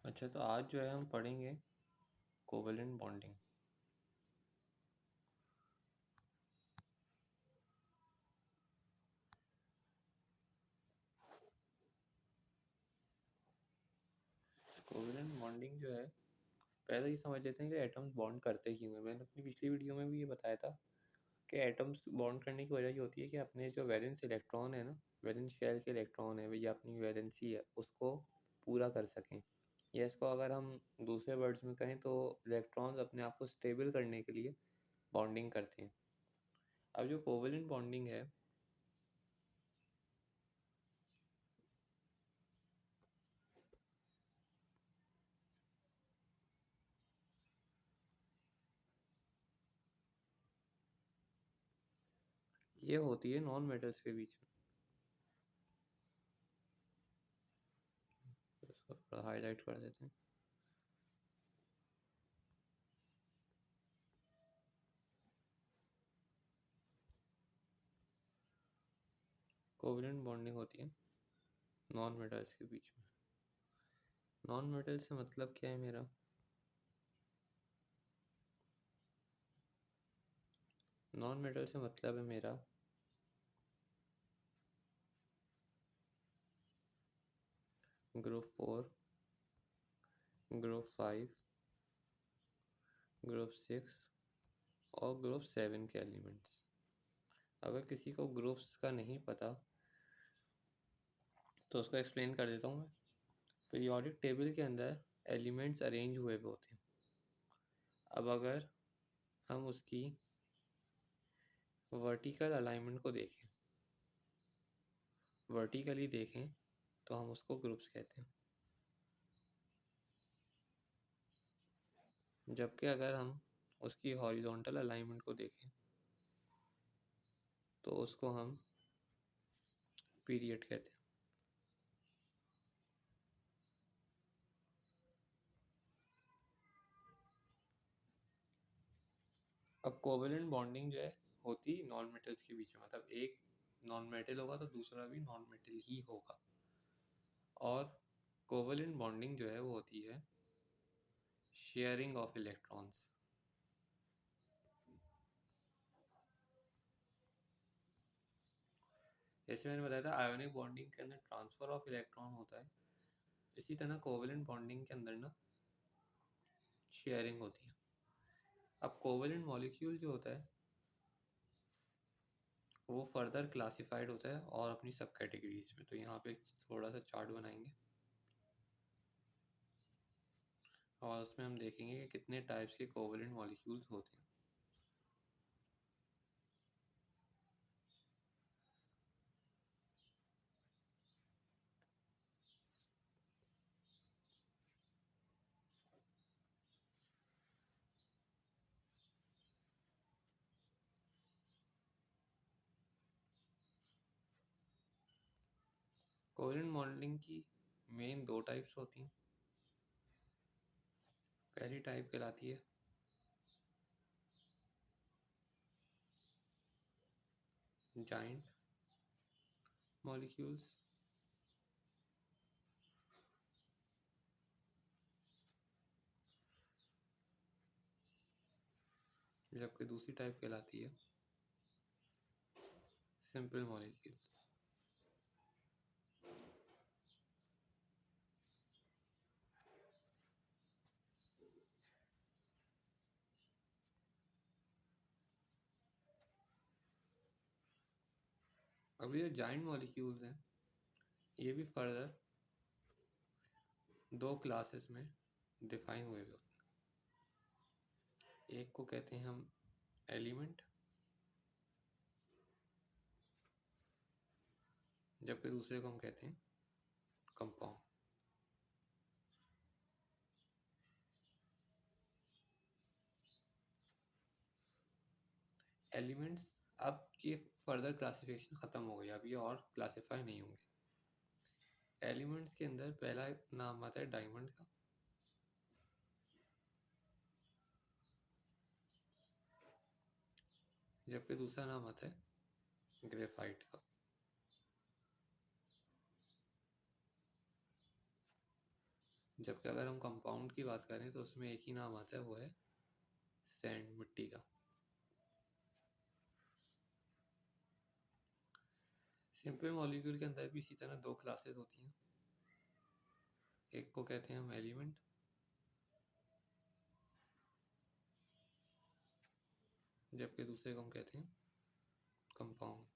अच्छा, तो आज जो है हम पढ़ेंगे कोवेलेंट बॉन्डिंग। कोवेलेंट बॉन्डिंग जो है, पहले ही समझ लेते हैं कि एटम्स बॉन्ड करते क्यों हैं। मैंने अपनी पिछली वीडियो में भी ये बताया था कि एटम्स बॉन्ड करने की वजह ये होती है कि अपने जो वैलेंस इलेक्ट्रॉन है ना, वैलेंस शेल के इलेक्ट्रॉन है या अपनी वैलेंसी है, उसको पूरा कर सकें। या इसको अगर हम दूसरे वर्ड्स में कहें तो इलेक्ट्रॉन्स अपने आप को स्टेबल करने के लिए बॉन्डिंग करते हैं। अब जो कोवेलेंट बॉन्डिंग है, ये होती है नॉन मेटल्स के बीच में। तो इसको थोड़ा हाईलाइट कर देते हैं। कोवेलेंट बॉन्डिंग होती है नॉन मेटल्स के बीच में। नॉन मेटल से मतलब क्या है मेरा? नॉन मेटल से मतलब है मेरा ग्रुप 4, ग्रुप 5, ग्रुप 6 और ग्रुप 7 के एलिमेंट्स। अगर किसी को ग्रुप्स का नहीं पता तो उसको एक्सप्लेन कर देता हूँ मैं। पीरियोडिक टेबल के अंदर एलिमेंट्स अरेंज हुए हुए होते हैं। अब अगर हम उसकी वर्टिकल अलाइनमेंट को देखें, वर्टिकली देखें, तो हम उसको ग्रुप्स कहते हैं। जबकि अगर हम उसकी हॉरिजॉन्टल अलाइनमेंट को देखें तो उसको हम पीरियड कहते हैं। अब कोवेलेंट बॉन्डिंग जो है होती नॉन मेटल्स के बीच में, मतलब एक नॉन मेटल होगा तो दूसरा भी नॉन मेटल ही होगा। और कोवेलेंट बॉन्डिंग जो है वो होती है शेयरिंग ऑफ इलेक्ट्रॉन्स। जैसे मैंने बताया था आयोनिक बॉन्डिंग के अंदर ट्रांसफर ऑफ इलेक्ट्रॉन होता है, इसी तरह कोवेलेंट बॉन्डिंग के अंदर ना शेयरिंग होती है। अब कोवेलेंट मॉलिक्यूल जो होता है वो फर्दर क्लासिफाइड होता है और अपनी सब कैटेगरीज में। तो यहाँ पे थोड़ा सा चार्ट बनाएंगे और उसमें हम देखेंगे कि कितने टाइप्स के कोवेलेंट मॉलिक्यूल्स होते हैं। कोवेलेंट बॉन्डिंग की मेन दो टाइप्स होती हैं। पहली टाइप कहलाती है जाइंट मॉलिक्यूल्स, जबकि दूसरी टाइप कहलाती है सिंपल मॉलिक्यूल्स। अब ये जाइंट मॉलिक्यूल्स हैं, ये भी फर्दर दो क्लासेस में डिफाइन हुए हुए होते हैं। एक को कहते हैं हम एलिमेंट, जबकि दूसरे को हम कहते हैं कंपाउंड। एलिमेंट्स, अब ये फर्दर क्लासिफिकेशन ख़त्म हो गई, अब ये और क्लासिफाई नहीं होंगे। एलिमेंट्स के अंदर पहला नाम आता है डायमंड का, जबकि दूसरा नाम आता है ग्रेफाइट का। जबकि अगर हम कंपाउंड की बात करें तो उसमें एक ही नाम आता है, वो है सैंड, मिट्टी का। सिंपल मॉलिक्यूल के अंदर भी इसी तरह दो क्लासेस होती हैं। एक को कहते हैं हम एलिमेंट, जबकि दूसरे को हम कहते हैं कंपाउंड।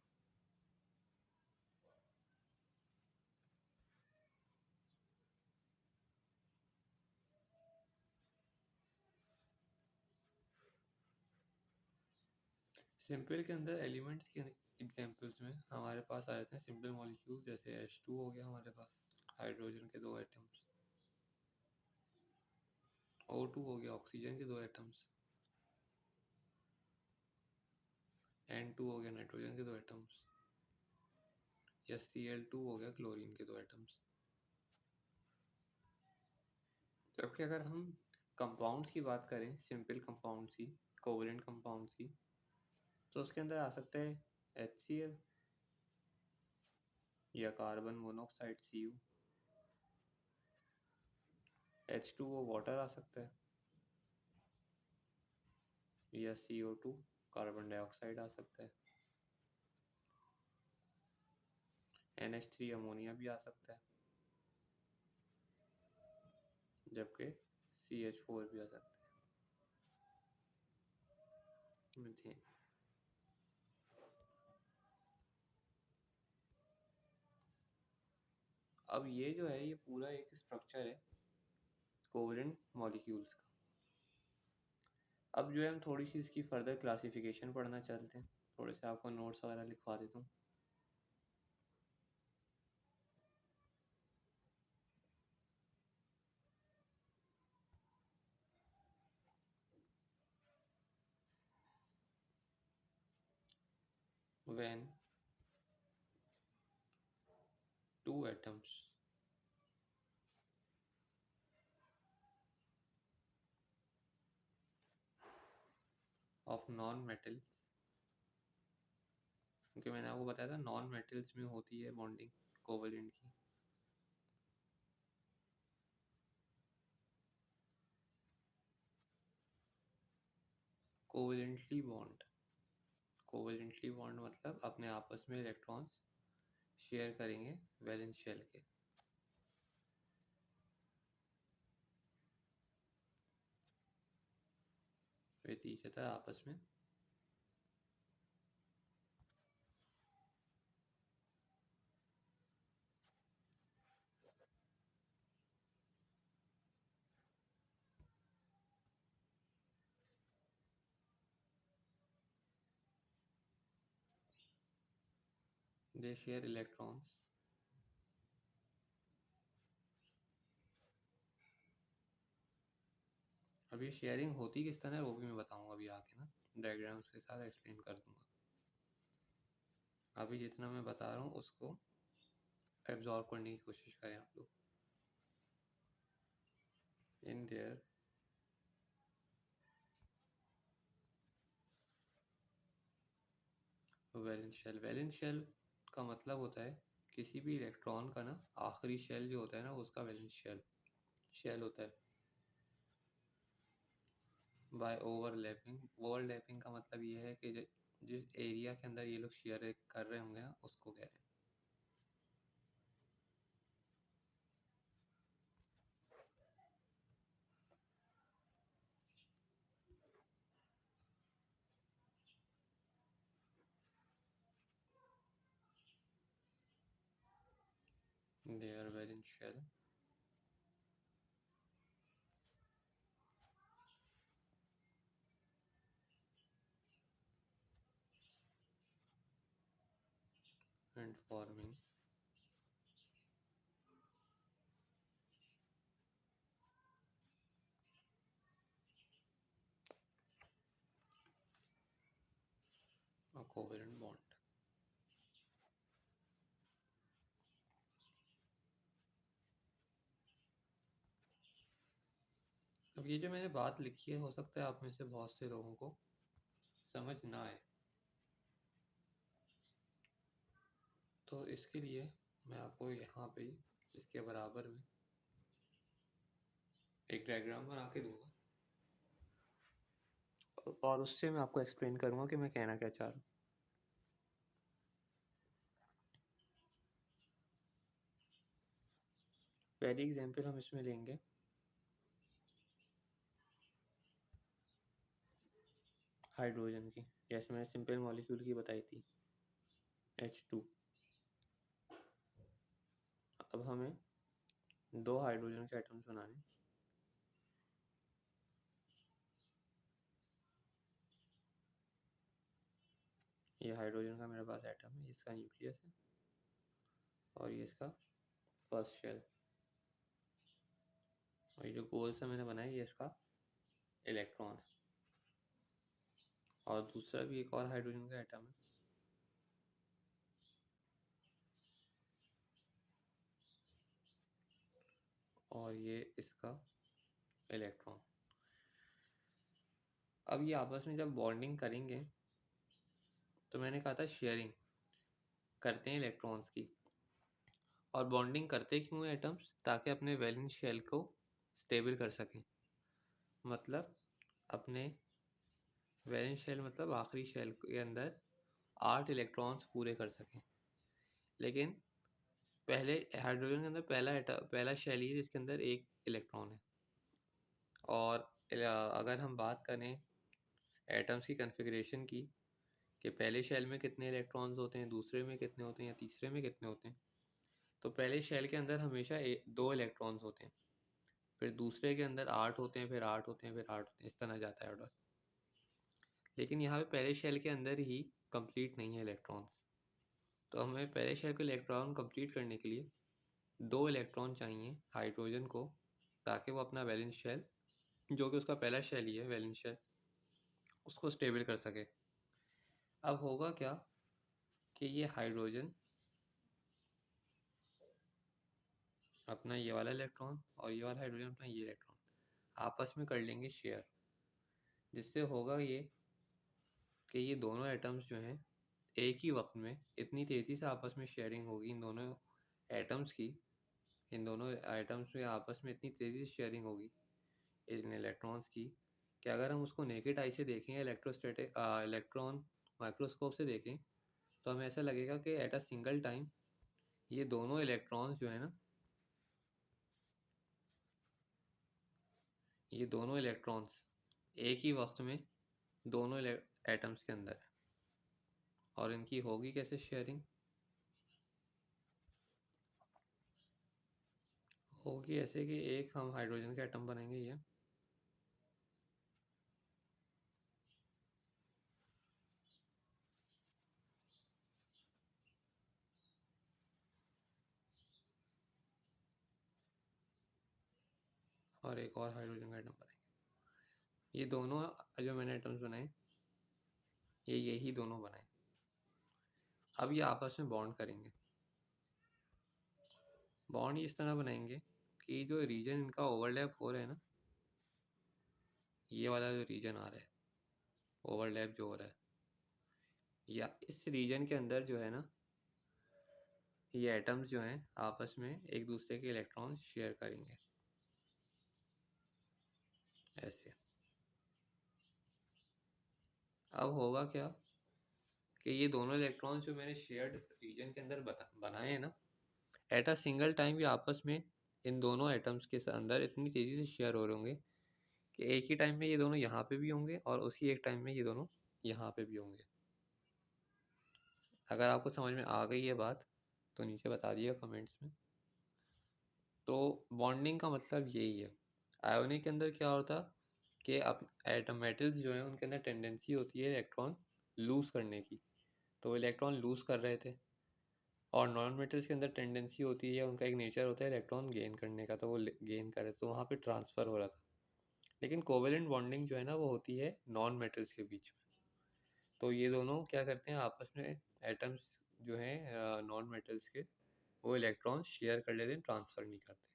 सिंपल के अंदर एलिमेंट्स के एग्जांपल्स में हमारे पास आ जाते हैं सिंपल मॉलिक्यूल, जैसे H2 हो गया हमारे पास, हाइड्रोजन के 2 एटम्स। O2 हो गया, ऑक्सीजन के 2 एटम्स। N2 हो गया, नाइट्रोजन के 2 एटम्स। या Cl2 हो गया, क्लोरीन के 2 एटम्स। जबकि अगर हम कंपाउंड्स की बात करें, सिंपल कंपाउंड्स की, कोवलेंट कंपाउंड्स की, तो उसके अंदर आ सकता है HCl या carbon monoxide Cu। H2O water आ सकता है, या CO2 कार्बन डाइऑक्साइड आ सकता है। NH3 अमोनिया भी आ सकता है, जबकि CH4 भी आ सकता है, मीथेन। अब ये जो है, ये पूरा एक स्ट्रक्चर है कोवलेंट मॉलिक्यूल्स का। अब जो है हम थोड़ी सी इसकी फर्दर क्लासिफिकेशन पढ़ना चाहते हैं। थोड़े से आपको नोट्स वगैरह लिखवा देता हूँ। When two atoms of non-metals, क्योंकि मैंने आपको बताया था नॉन मेटल्स में होती है बॉन्डिंग कोवलेंट की। कोवलेंटली बॉन्ड, कोवलेंटली बॉन्ड मतलब अपने आपस में इलेक्ट्रॉन्स शेयर करेंगे वैलेंस शेल के। विद ईच अदर, आपस में। दे शेयर इलेक्ट्रॉन्स अब ये शेयरिंग होती किस तरह है वो भी मैं बताऊंगा अभी आके ना, डायग्राम्स के साथ एक्सप्लेन कर दूंगा। अभी जितना मैं बता रहा हूँ उसको एब्जॉर्ब करने की कोशिश करें आप लोग। In their valence shell, valence shell का मतलब होता है किसी भी इलेक्ट्रॉन का ना आखिरी शेल जो होता है ना, उसका वैलेंस शेल शेल होता है। बाय ओवरलैपिंग, ओवरलैपिंग का मतलब ये है कि जिस एरिया के अंदर ये लोग शेयर कर रहे होंगे ना, उसको कह रहे हैं their valence shell and forming a covalent bond. अब ये जो मैंने बात लिखी है, हो सकता है आप में से बहुत से लोगों को समझ ना आए, तो इसके लिए मैं आपको यहाँ पे इसके बराबर में एक डायग्राम बना के दूंगा और उससे मैं आपको एक्सप्लेन करूंगा कि मैं कहना क्या चाह रहा हूँ। पहली एग्जांपल हम इसमें लेंगे हाइड्रोजन की, जैसे मैंने सिंपल मॉलिक्यूल की बताई थी H2। अब हमें दो हाइड्रोजन के एटम्स बनाने, ये हाइड्रोजन का मेरे पास एटम है, इसका न्यूक्लियस है और ये इसका फर्स्ट शेल, और ये जो गोल सा मैंने बनाया ये इसका इलेक्ट्रॉन है, और दूसरा भी एक और हाइड्रोजन का एटम है, और ये इसका इलेक्ट्रॉन। अब ये आपस में जब बॉन्डिंग करेंगे तो मैंने कहा था शेयरिंग करते हैं इलेक्ट्रॉन्स की, और बॉन्डिंग करते क्यों हैं एटम्स, ताकि अपने वैलेंस शेल को स्टेबल कर सकें। मतलब अपने वैलेंस शेल मतलब आखिरी शेल के अंदर 8 इलेक्ट्रॉन्स पूरे कर सकें। लेकिन पहले हाइड्रोजन के अंदर पहला शेल ही है जिसके अंदर एक इलेक्ट्रॉन है, और अगर हम बात करें एटम्स की कन्फिग्रेशन की कि पहले शेल में कितने इलेक्ट्रॉन्स होते हैं, दूसरे में कितने होते हैं या तीसरे में कितने होते हैं, तो पहले शेल के अंदर हमेशा दो इलेक्ट्रॉन्स होते हैं, फिर दूसरे के अंदर 8 होते हैं, फिर 8 होते हैं, फिर 8 होते हैं, इस तरह जाता है ऑर्डर। लेकिन यहाँ पे पहले शेल के अंदर ही कंप्लीट नहीं है इलेक्ट्रॉन्स, तो हमें पहले शेल को इलेक्ट्रॉन कंप्लीट करने के लिए दो इलेक्ट्रॉन चाहिए हाइड्रोजन को, ताकि वो अपना वैलेंस शेल, जो कि उसका पहला शेल ही है वैलेंस शेल, उसको स्टेबल कर सके। अब होगा क्या कि ये हाइड्रोजन अपना ये वाला इलेक्ट्रॉन और ये वाला हाइड्रोजन अपना ये इलेक्ट्रॉन आपस में कर लेंगे शेयर, जिससे होगा ये कि ये दोनों एटम्स जो हैं एक ही वक्त में इतनी तेज़ी से आपस में शेयरिंग होगी इन दोनों एटम्स की, इन दोनों एटम्स में आपस में इतनी तेज़ी से शेयरिंग होगी इन इलेक्ट्रॉन्स की, कि अगर हम उसको नेकेड आई से देखें, इलेक्ट्रॉन माइक्रोस्कोप से देखें, तो हमें ऐसा लगेगा कि एट अ सिंगल टाइम ये दोनों इलेक्ट्रॉन्स जो है ना, ये दोनों इलेक्ट्रॉन्स एक ही वक्त में दोनों एटम्स के अंदर है, और इनकी होगी कैसे शेयरिंग, होगी ऐसे कि एक हम हाइड्रोजन का एटम बनाएंगे ये, और एक और हाइड्रोजन का एटम बनाएंगे। ये दोनों जो मैंने एटम्स बनाए ये यही दोनों बनाए। अब ये आपस में बॉन्ड करेंगे, बॉन्ड इस तरह बनाएंगे कि जो रीजन इनका ओवरलैप हो रहा है ना, ये वाला जो रीजन आ रहा है ओवरलैप जो हो रहा है, या इस रीजन के अंदर जो है ना, ये एटम्स जो हैं आपस में एक दूसरे के इलेक्ट्रॉन्स शेयर करेंगे ऐसे। अब होगा क्या कि ये दोनों इलेक्ट्रॉन्स जो मैंने शेयर्ड रीजन के अंदर बनाए हैं ना, एट अ सिंगल टाइम ये आपस में इन दोनों एटम्स के अंदर इतनी तेज़ी से शेयर हो रहे होंगे कि एक ही टाइम में ये दोनों यहाँ पे भी होंगे और उसी एक टाइम में ये दोनों यहाँ पे भी होंगे। अगर आपको समझ में आ गई है बात तो नीचे बता दिएगा कमेंट्स में। तो बॉन्डिंग का मतलब यही है। आयोनिक के अंदर क्या होता कि अब एटम मेटल्स जो हैं उनके अंदर टेंडेंसी होती है इलेक्ट्रॉन लूज़ करने की, तो वो इलेक्ट्रॉन लूज़ कर रहे थे, और नॉन मेटल्स के अंदर टेंडेंसी होती है, उनका एक नेचर होता है इलेक्ट्रॉन गेन करने का, तो वो गेन कर रहे थे, तो वहाँ पे ट्रांसफ़र हो रहा था। लेकिन कोवेलेंट बॉन्डिंग जो है ना वो होती है नॉन मेटल्स के बीच में, तो ये दोनों क्या करते हैं आपस में, एटम्स जो हैं नॉन मेटल्स के, वो इलेक्ट्रॉन्स शेयर कर लेते हैं, ट्रांसफ़र नहीं करते।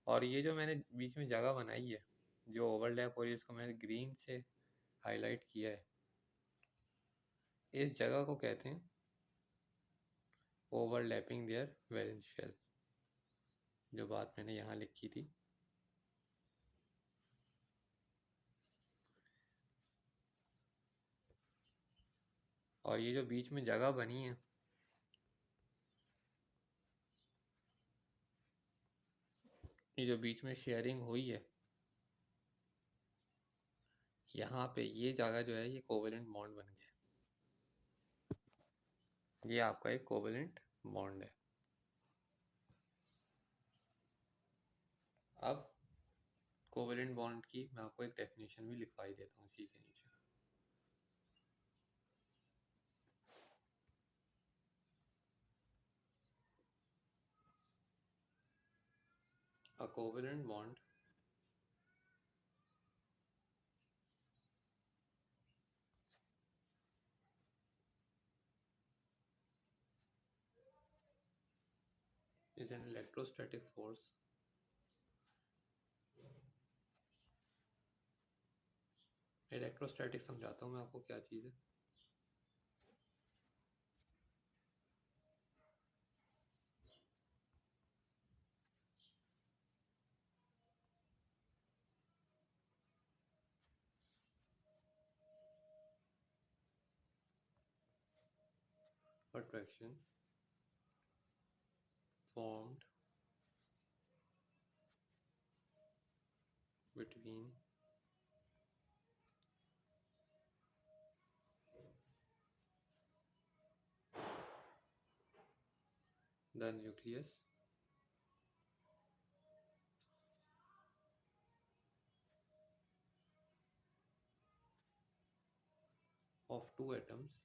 और ये जो मैंने बीच में जगह बनाई है जो ओवरलैप हो रही है, इसको मैंने ग्रीन से हाईलाइट किया है, इस जगह को कहते हैं ओवरलैपिंग देयर वैलेंस शेल, जो बात मैंने यहाँ लिखी थी और ये जो बीच में जगह बनी है, ये जो बीच में शेयरिंग हुई है, यहाँ पे ये जगह जो है ये कोवेलेंट बॉन्ड बन गया। ये आपका एक कोवेलेंट बॉन्ड है। अब कोवेलेंट बॉन्ड की मैं आपको एक डेफिनेशन भी लिखवा ही देता हूँ इसी के नीचे। A covalent bond is an electrostatic force electrostatic समझाता हूँ मैं आपको क्या चीज़ है। Attraction formed between the nucleus of two atoms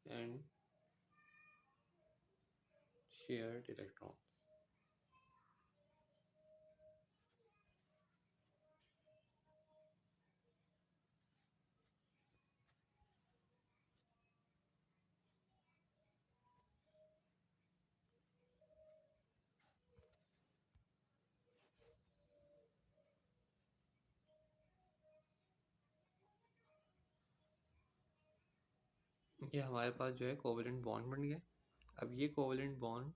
and shared electrons. ये हमारे पास जो है कोवेलेंट बॉन्ड बन गया। अब ये कोवेलेंट बॉन्ड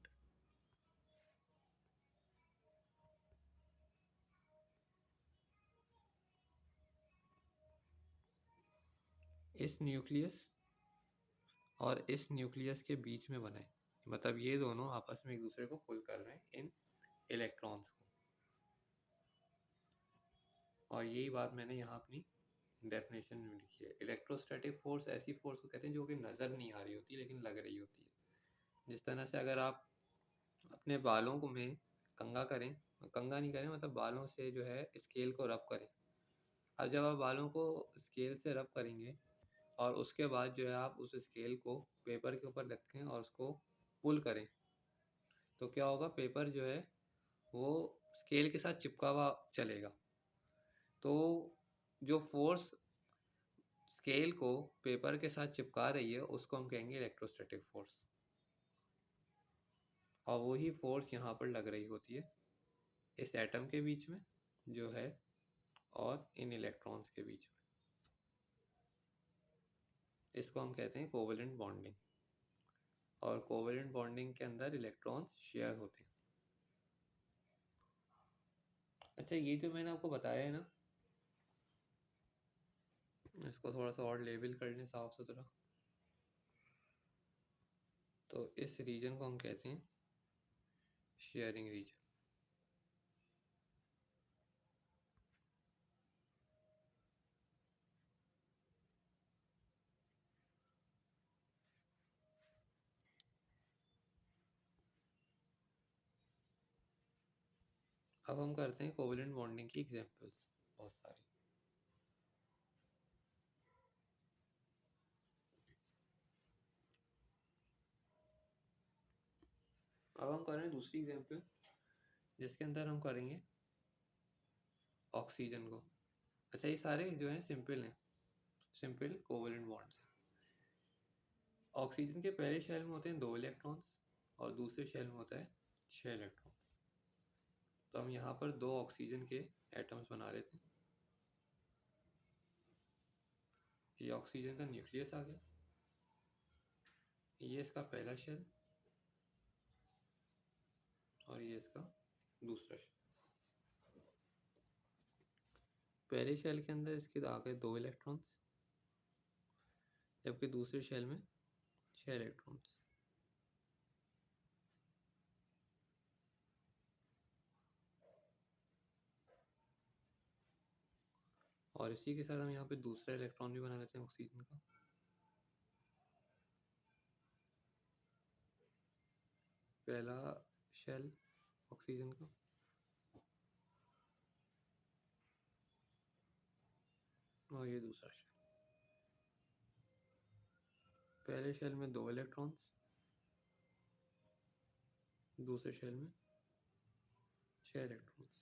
इस न्यूक्लियस और इस न्यूक्लियस के बीच में बना है। मतलब ये दोनों आपस में एक दूसरे को पुल कर रहे हैं इन इलेक्ट्रॉन्स को। और यही बात मैंने यहाँ अपनी डेफिनेशन में लिखी है। इलेक्ट्रोस्टैटिक फोर्स ऐसी फोर्स को कहते हैं जो कि नज़र नहीं आ रही होती लेकिन लग रही होती है। जिस तरह से अगर आप अपने बालों को में कंघा करें, कंघा नहीं करें मतलब बालों से जो है स्केल को रब करें। अब जब आप बालों को स्केल से रब करेंगे और उसके बाद जो है आप उस स्केल को पेपर के ऊपर रखें और उसको पुल करें, तो क्या होगा, पेपर जो है वो स्केल के साथ चिपका हुआ चलेगा। तो जो फोर्स स्केल को पेपर के साथ चिपका रही है उसको हम कहेंगे इलेक्ट्रोस्टैटिक फोर्स। और वही फोर्स यहाँ पर लग रही होती है इस एटम के बीच में जो है और इन इलेक्ट्रॉन्स के बीच में। इसको हम कहते हैं कोवेलेंट बॉन्डिंग। और कोवेलेंट बॉन्डिंग के अंदर इलेक्ट्रॉन्स शेयर होते हैं। अच्छा, ये जो मैंने आपको बताया है ना, इसको थोड़ा सा और लेबल कर लें साफ सुथरा। तो इस रीजन को हम कहते हैं शेयरिंग रीजन। अब हम करते हैं कोवेलेंट बॉन्डिंग की एग्जांपल्स बहुत सारी। अब हम करें दूसरी एग्जांपल जिसके अंदर हम करेंगे ऑक्सीजन को। अच्छा, ये सारे जो हैं सिंपल हैं, सिंपल कोवेलेंट बॉन्ड्स हैं। ऑक्सीजन के पहले शेल में होते हैं 2 इलेक्ट्रॉन्स और दूसरे शेल में होता है 6 इलेक्ट्रॉन्स। तो हम यहाँ पर 2 ऑक्सीजन के एटम्स बना लेते हैं। ये ऑक्सीजन का न्यूक्लियस आ गया, ये इसका पहला शेल, और ये इसका दूसरा शेल। पहले शेल के अंदर इसके आ गए 2 इलेक्ट्रॉन्स, जबकि दूसरे शेल में 6 इलेक्ट्रॉन्स। और इसी के साथ हम यहाँ पे दूसरा इलेक्ट्रॉन भी बना लेते हैं ऑक्सीजन का। पहला शेल ऑक्सीजन का, और ये दूसरा शेल। पहले शेल में 2 इलेक्ट्रॉन्स, दूसरे शेल में 6 इलेक्ट्रॉन्स।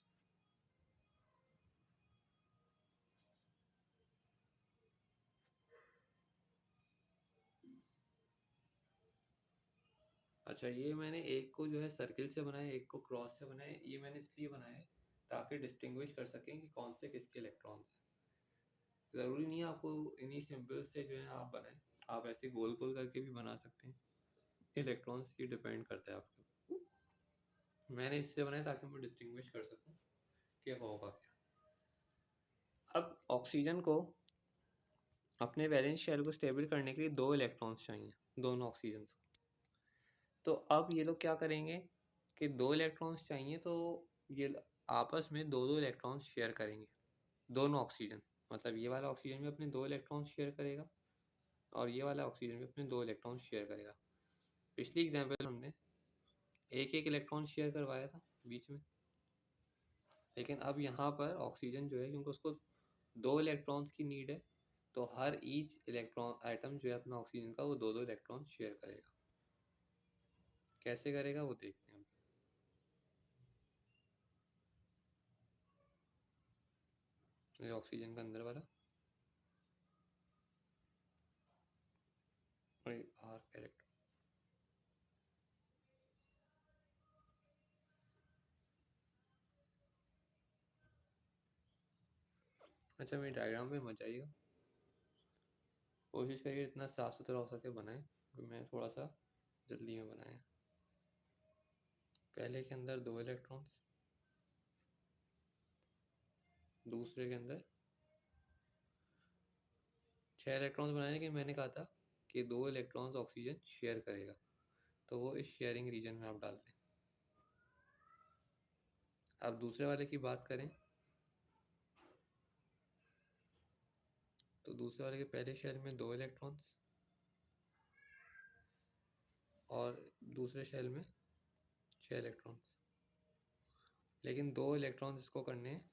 अच्छा, ये मैंने एक को जो है सर्किल से बनाया, एक को क्रॉस से बनाया। ये मैंने इसलिए बनाया है ताकि डिस्टिंग्विश कर सकें कि कौन से किसके इलेक्ट्रॉन्स हैं। ज़रूरी नहीं है आपको इन्हीं सिंबल से जो है आप बनाएं, आप ऐसे गोल गोल करके भी बना सकते हैं। इलेक्ट्रॉन्स की डिपेंड करता है आपके ऊपर। मैंने इससे बनाया ताकि मैं डिस्टिंग्विश कर सकूं कि होगा क्या। अब ऑक्सीजन को अपने वैलेंस शेल को स्टेबल करने के लिए 2 इलेक्ट्रॉन्स चाहिए, दोनों ऑक्सीजन को। तो अब ये लोग क्या करेंगे कि 2 इलेक्ट्रॉन्स चाहिए, तो ये आपस में 2-2 इलेक्ट्रॉन्स शेयर करेंगे, दोनों ऑक्सीजन। मतलब ये वाला ऑक्सीजन भी अपने 2 इलेक्ट्रॉन्स शेयर करेगा और ये वाला ऑक्सीजन भी अपने 2 इलेक्ट्रॉन्स शेयर करेगा। पिछली एग्जाम्पल हमने एक एक इलेक्ट्रॉन शेयर करवाया था बीच में, लेकिन अब यहाँ पर ऑक्सीजन जो है, क्योंकि उसको 2 इलेक्ट्रॉन्स की नीड है, तो हर ईच इलेक्ट्रॉन आइटम जो है अपना ऑक्सीजन का, वो 2-2 इलेक्ट्रॉन शेयर करेगा। कैसे करेगा वो देखते हैं। ये ऑक्सीजन का अंदर वाला और आर कैरेक्टर। अच्छा, मेरी डायग्राम पे मत जाइएगा, कोशिश करिए इतना साफ सुथरा हो सके बनाएं, क्योंकि मैं थोड़ा सा जल्दी में बनाया। पहले के अंदर 2 इलेक्ट्रॉन्स, दूसरे के अंदर 6 इलेक्ट्रॉन्स बनाने के। मैंने कहा था कि 2 इलेक्ट्रॉन्स ऑक्सीजन शेयर करेगा, तो वो इस शेयरिंग रीजन में आप डाल दें। अब दूसरे वाले की बात करें तो दूसरे वाले के पहले शेल में 2 इलेक्ट्रॉन्स और दूसरे शेल में 6 इलेक्ट्रॉन्स, लेकिन 2 इलेक्ट्रॉन्स इसको करने हैं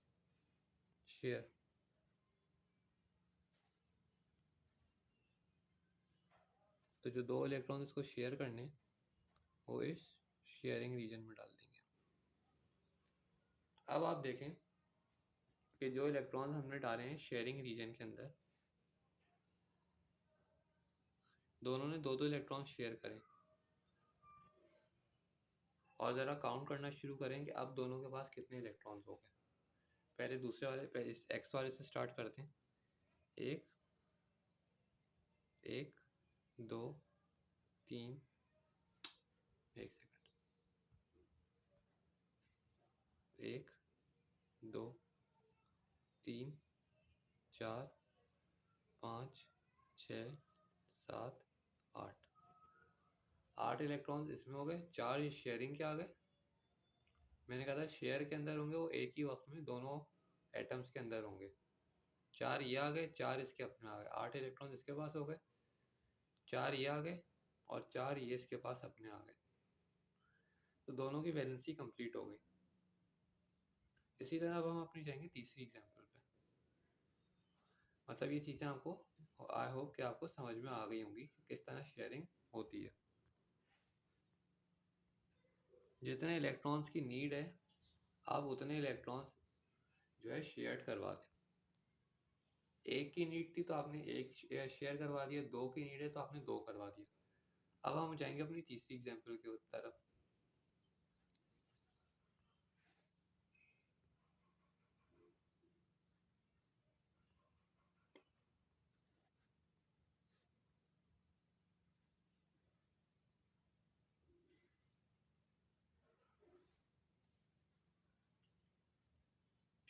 शेयर। तो जो 2 इलेक्ट्रॉन्स इसको शेयर करने हैं, वो इस शेयरिंग रीजन में डाल देंगे। अब आप देखें कि जो इलेक्ट्रॉन्स हमने डाले हैं शेयरिंग रीजन के अंदर, दोनों ने 2-2 इलेक्ट्रॉन शेयर करें। और ज़रा काउंट करना शुरू करें कि अब दोनों के पास कितने इलेक्ट्रॉन्स हो गए। पहले दूसरे वाले, पहले इस एक्स वाले से स्टार्ट करते हैं। एक, एक, दो, तीन, एक सेकंड, एक, दो, तीन, चार, पाँच, छः, सात, आठ। 8 इलेक्ट्रॉन्स इसमें हो गए, 4 इस शेयरिंग के आ गए। मैंने कहा था शेयर के अंदर होंगे वो एक ही वक्त में दोनों एटम्स के अंदर होंगे। 4 ये आ गए, 4 इसके अपने आ गए, 8 इलेक्ट्रॉन्स इसके पास हो गए, 4 ये आ गए और 4 ये इसके पास अपने आ गए। तो दोनों की वैलेंसी कंप्लीट हो गई। इसी तरह अब हम अपनी जाएंगे तीसरी एग्जांपल पे। मतलब ये चीज़ें आपको, आई होप कि आपको समझ में आ गई होंगी किस तरह शेयरिंग होती है। जितने इलेक्ट्रॉन्स की नीड है, आप उतने इलेक्ट्रॉन्स जो है शेयर करवा दें। एक की नीड थी तो आपने एक शेयर करवा दिया, 2 की नीड है तो आपने 2 करवा दिया। अब हम जाएंगे अपनी तीसरी एग्जांपल की तरफ।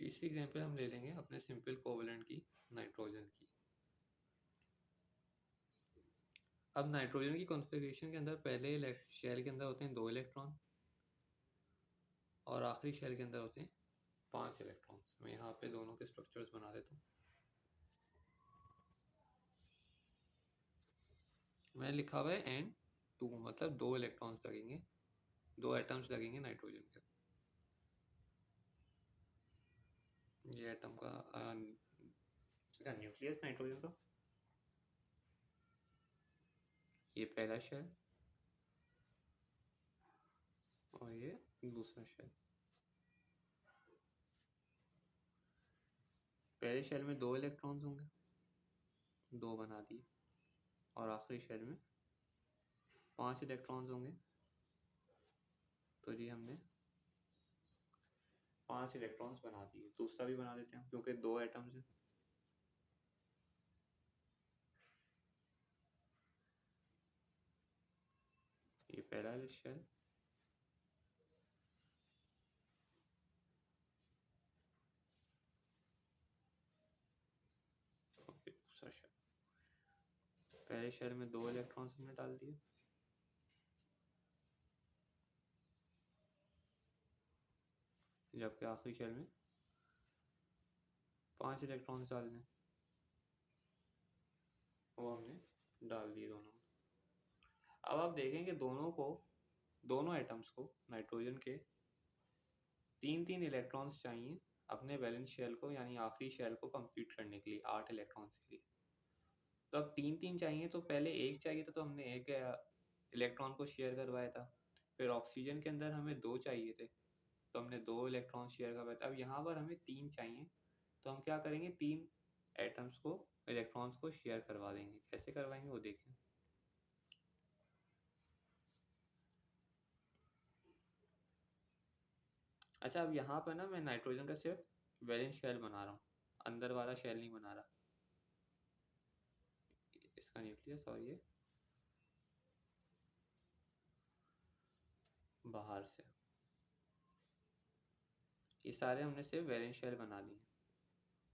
तीसरी एग्जांपल हम ले लेंगे अपने सिंपल कोवेलेंट की, नाइट्रोजन की। अब नाइट्रोजन की कॉन्फ़िगरेशन के अंदर पहले शेल के अंदर होते हैं 2 इलेक्ट्रॉन और आखिरी शेल के अंदर होते हैं 5 इलेक्ट्रॉन्स। मैं यहाँ पे दोनों के स्ट्रक्चर्स बना देता हूँ। मैंने लिखा हुआ है N2, मतलब 2 इलेक्ट्रॉन्स लगेंगे, 2 एटम्स लगेंगे नाइट्रोजन के। ये एटम का इसका न्यूक्लियस नाइट्रोजन का, ये पहला शेल और ये दूसरा शेल। पहले शेल में 2 इलेक्ट्रॉन्स होंगे, 2 बना दिए, और आखिरी शेल में 5 इलेक्ट्रॉन्स होंगे, तो जी हमने 5 इलेक्ट्रॉन्स बना दिए। दूसरा भी बना देते हैं क्योंकि 2 एटम्स हैं। ये पहला शेल, और ये दूसरा शेल। पहले शेल में 2 इलेक्ट्रॉन्स हमने डाल दिए, जबकि आखिरी शेल में 5 इलेक्ट्रॉन्स डालने, वो हमने डाल दिए दोनों। अब आप देखें कि दोनों एटम्स को, नाइट्रोजन के 3-3 इलेक्ट्रॉन्स चाहिए अपने वैलेंस शेल को, यानी आखिरी शेल को कंप्लीट करने के लिए, 8 इलेक्ट्रॉन्स के लिए। तो अब 3-3 चाहिए, तो पहले एक चाहिए था तो हमने एक इलेक्ट्रॉन को शेयर करवाया था। फिर ऑक्सीजन के अंदर हमें 2 चाहिए थे तो हमने 2 इलेक्ट्रॉन शेयर करवाया था। अब यहाँ पर हमें 3 चाहिए, तो हम क्या करेंगे, 3 एटम्स को, इलेक्ट्रॉन्स को शेयर करवा देंगे। कैसे करवाएंगे वो देखें। अच्छा, अब यहाँ पर ना मैं नाइट्रोजन का सिर्फ वैलेंस शेल बना रहा हूँ, अंदर वाला शेल नहीं बना रहा, इसका न्यूक्लियस, और ये बाहर से। ये सारे हमने सिर्फ वैलेंस शेल बना दिए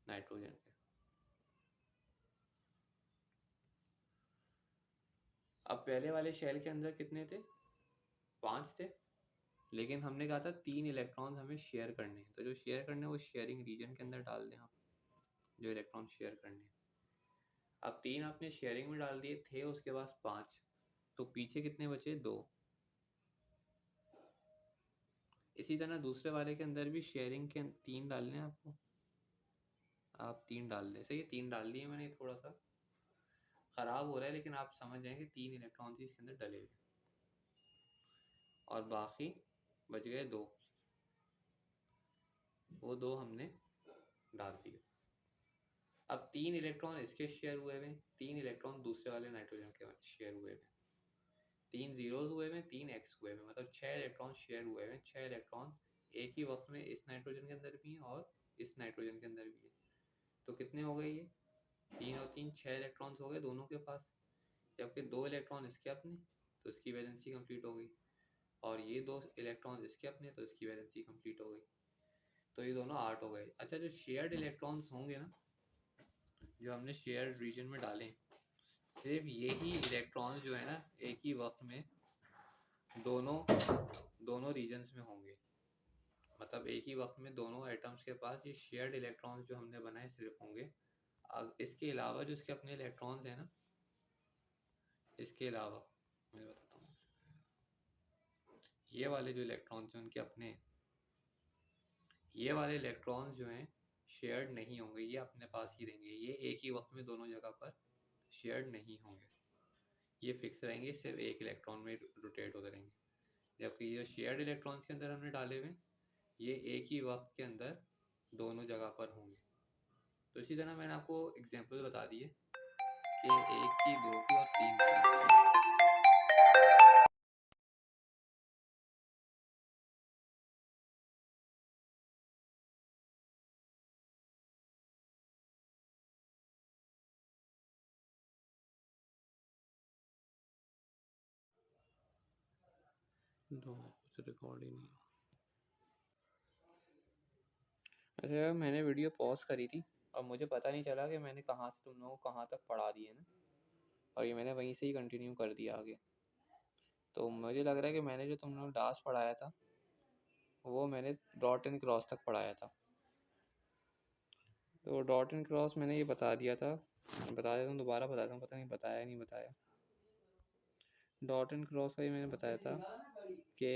नाइट्रोजन के। अब पहले वाले शेल के अंदर कितने थे, 5 थे, लेकिन हमने कहा था 3 इलेक्ट्रॉन्स हमें शेयर करने हैं। तो जो शेयर करने हैं वो शेयरिंग रीजन के अंदर डाल दें आप, जो इलेक्ट्रॉन शेयर करने हैं। अब 3 आपने शेयरिंग में डाल दिए, थे उसके पास 5, तो पीछे कितने बचे, 2। इसी तरह दूसरे वाले के अंदर भी शेयरिंग के 3 डालने हैं आपको, आप 3 डाल दें। सही है, 3 डाल दिए मैंने। थोड़ा सा ख़राब हो रहा है, लेकिन आप समझ जाएंगे 3 इलेक्ट्रॉन ही इसके अंदर डले हुए, और बाकी बच गए 2, वो 2 हमने डाल दिए। अब 3 इलेक्ट्रॉन इसके शेयर हुए हुए, 3 इलेक्ट्रॉन दूसरे वाले नाइट्रोजन के शेयर हुए हुए, 3 जीरोज हुए हुए, 3 एक्स हुए हुए, मतलब 6 इलेक्ट्रॉन शेयर हुए हुए। 6 इलेक्ट्रॉन एक ही वक्त में इस नाइट्रोजन के अंदर भी हैं और इस नाइट्रोजन के अंदर भी है। तो कितने हो गए ये, 3 और 3, 6 इलेक्ट्रॉन्स हो गए दोनों के पास, जबकि 2 इलेक्ट्रॉन इसके अपने, तो इसकी वैलेंसी कंप्लीट हो गई, और ये 2 इलेक्ट्रॉन इसके अपने, तो इसकी वैलेंसी कंप्लीट हो गई। तो ये दोनों 8 हो गए। अच्छा, जो शेयर्ड इलेक्ट्रॉन्स होंगे ना, जो हमने शेयर्ड रीजन में डाले, सिर्फ यही इलेक्ट्रॉन्स जो है ना एक ही वक्त में दोनों रीजन्स में होंगे। मतलब एक ही वक्त में दोनों एटम्स के पास ये शेयर्ड इलेक्ट्रॉन्स जो हमने बनाए सिर्फ होंगे। इसके अलावा जो इसके अपने इलेक्ट्रॉन्स हैं ना, इसके अलावा मैं बताता हूँ, ये वाले जो इलेक्ट्रॉन्स हैं उनके अपने, ये वाले इलेक्ट्रॉन्स जो हैं शेयर्ड नहीं होंगे, ये अपने पास ही रहेंगे। ये एक ही वक्त में दोनों जगह पर शेयर्ड नहीं होंगे, ये फिक्स रहेंगे, सिर्फ एक इलेक्ट्रॉन में रोटेट होते रहेंगे। जबकि ये शेयर्ड इलेक्ट्रॉन्स के अंदर हमने डाले हुए, ये एक ही वक्त के अंदर दोनों जगह पर होंगे। तो इसी तरह मैंने आपको एग्जांपल बता दिए कि 1 की, 2 की और 3 की। रिकॉर्ड ही नहीं। अच्छा, मैंने वीडियो पॉज करी थी और मुझे पता नहीं चला कि मैंने कहाँ से तुम लोगों को कहाँ तक पढ़ा दिए ना, और ये मैंने वहीं से ही कंटिन्यू कर दिया आगे। तो मुझे लग रहा है कि मैंने जो तुम लोग लास्ट पढ़ाया था वो मैंने डॉट एंड क्रॉस तक पढ़ाया था। तो डॉट एंड क्रॉस मैंने ये बता दिया था, बता देता हूँ, दोबारा बताता हूँ, पता नहीं बताया नहीं बताया। डॉट एंड क्रॉस का ही मैंने बताया था कि